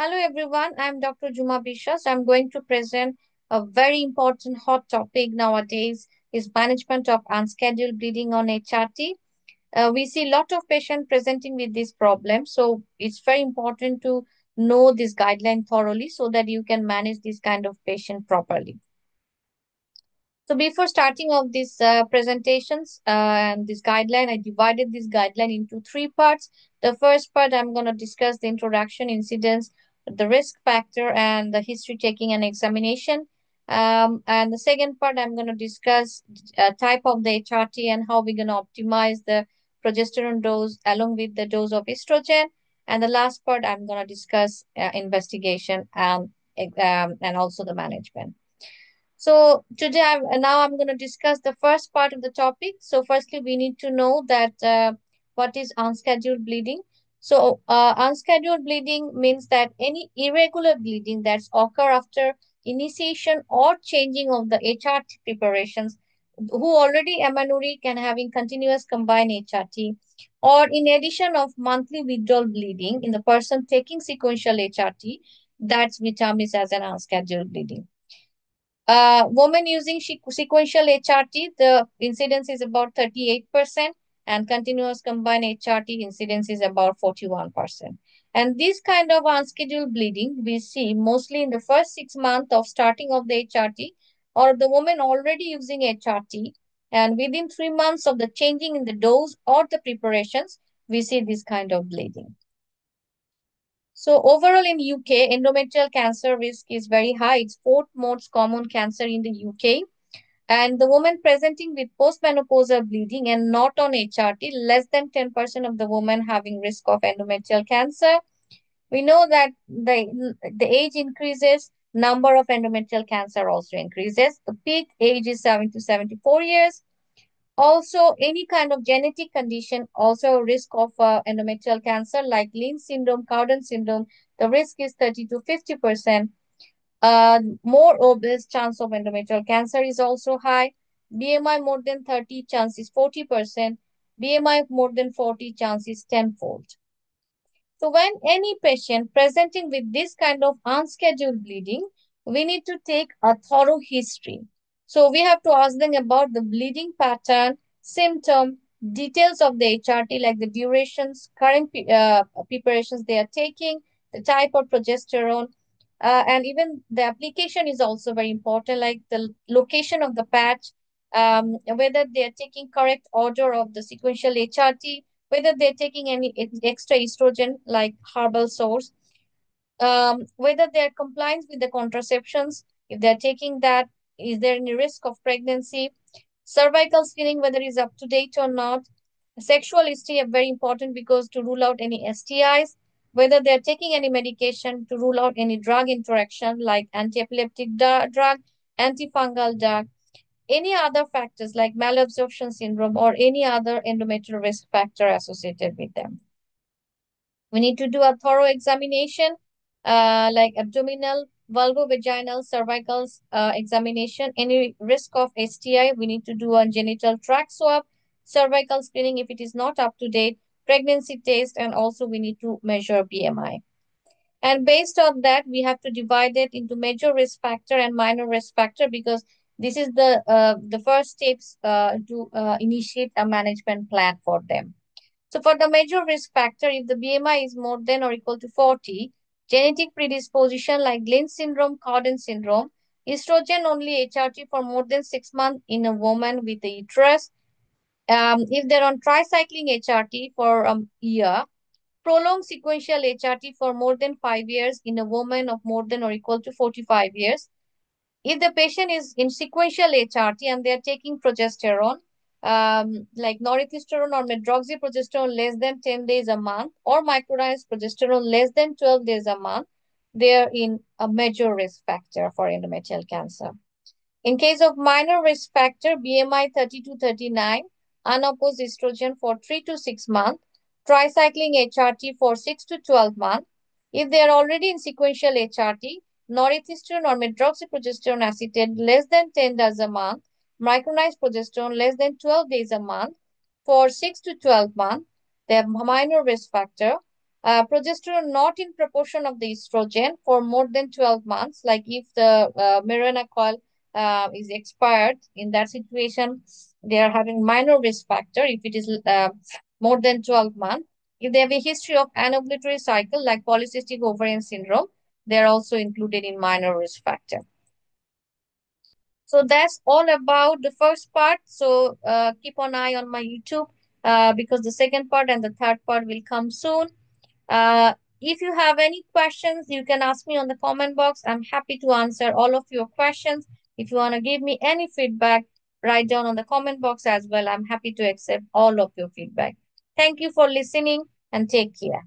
Hello everyone, I'm Dr. Juma Bishas. I'm going to present a very important hot topic nowadays is management of unscheduled bleeding on HRT. We see a lot of patients presenting with this problem, so it's very important to know this guideline thoroughly so that you can manage this kind of patient properly. So before starting of these presentations and this guideline, I divided this guideline into three parts. The first part, I'm going to discuss the introduction, incidence, the risk factor, and the history taking and examination. And the second part, I'm going to discuss type of the HRT and how we're going to optimize the progesterone dose along with the dose of estrogen. And the last part, I'm going to discuss investigation and also the management. So today, now I'm going to discuss the first part of the topic. So firstly, we need to know that what is unscheduled bleeding. So unscheduled bleeding means that any irregular bleeding that's occur after initiation or changing of the HRT preparations, who already amenorrhea can having continuous combined HRT, or in addition of monthly withdrawal bleeding in the person taking sequential HRT, that's we term is as an unscheduled bleeding. Women using sequential HRT, the incidence is about 38%, and continuous combined HRT incidence is about 41%. And this kind of unscheduled bleeding we see mostly in the first 6 months of starting of the HRT, or the woman already using HRT, and within 3 months of the changing in the dose or the preparations, we see this kind of bleeding. So overall in UK, endometrial cancer risk is very high. It's fourth most common cancer in the UK. And the woman presenting with postmenopausal bleeding and not on HRT, less than 10% of the women having risk of endometrial cancer. We know that the age increases, number of endometrial cancer also increases. The peak age is 7 to 74 years. Also, any kind of genetic condition, also risk of endometrial cancer like Lynch syndrome, Cowden syndrome, the risk is 30 to 50%. More obese chance of endometrial cancer is also high. BMI more than 30 chance is 40%. BMI more than 40 chance is tenfold. So when any patient presenting with this kind of unscheduled bleeding, we need to take a thorough history. So we have to ask them about the bleeding pattern, symptom, details of the HRT like the durations, current preparations they are taking, the type of progesterone, and even the application is also very important, like the location of the patch, whether they are taking correct order of the sequential HRT, whether they're taking any extra estrogen like herbal source, whether they're compliant with the contraceptions, if they're taking that, is there any risk of pregnancy, cervical screening, whether it's up to date or not, sexual history are very important because to rule out any STIs, whether they're taking any medication to rule out any drug interaction like anti-epileptic drug, antifungal drug, any other factors like malabsorption syndrome or any other endometrial risk factor associated with them. We need to do a thorough examination like abdominal, vulvovaginal, cervical examination. Any risk of STI, we need to do a genital tract swab, cervical screening if it is not up to date, pregnancy test, and also we need to measure BMI. And based on that, we have to divide it into major risk factor and minor risk factor because this is the first steps to initiate a management plan for them. So for the major risk factor, if the BMI is more than or equal to 40, genetic predisposition like Lynch syndrome, Cowden syndrome, estrogen only HRT for more than 6 months in a woman with a uterus. If they're on tricycling HRT for a year, prolonged sequential HRT for more than 5 years in a woman of more than or equal to 45 years. If the patient is in sequential HRT and they are taking progesterone, like norethistron or medroxyprogesterone less than 10 days a month, or micronized progesterone less than 12 days a month, they are in a major risk factor for endometrial cancer. In case of minor risk factor, BMI 30 to 39, unopposed estrogen for 3 to 6 months, tricycling HRT for 6 to 12 months. If they are already in sequential HRT, norethistron or medroxyprogesterone acetate less than 10 days a month, micronized progesterone less than 12 days a month for 6 to 12 months, they have minor risk factor. Progesterone not in proportion of the estrogen for more than 12 months. Like if the Mirena coil is expired, in that situation, they are having minor risk factor if it is more than 12 months. If they have a history of anovulatory cycle like polycystic ovarian syndrome, they are also included in minor risk factor. So that's all about the first part. So keep an eye on my YouTube because the second part and the third part will come soon. If you have any questions, you can ask me on the comment box. I'm happy to answer all of your questions. If you want to give me any feedback, write down on the comment box as well. I'm happy to accept all of your feedback. Thank you for listening and take care.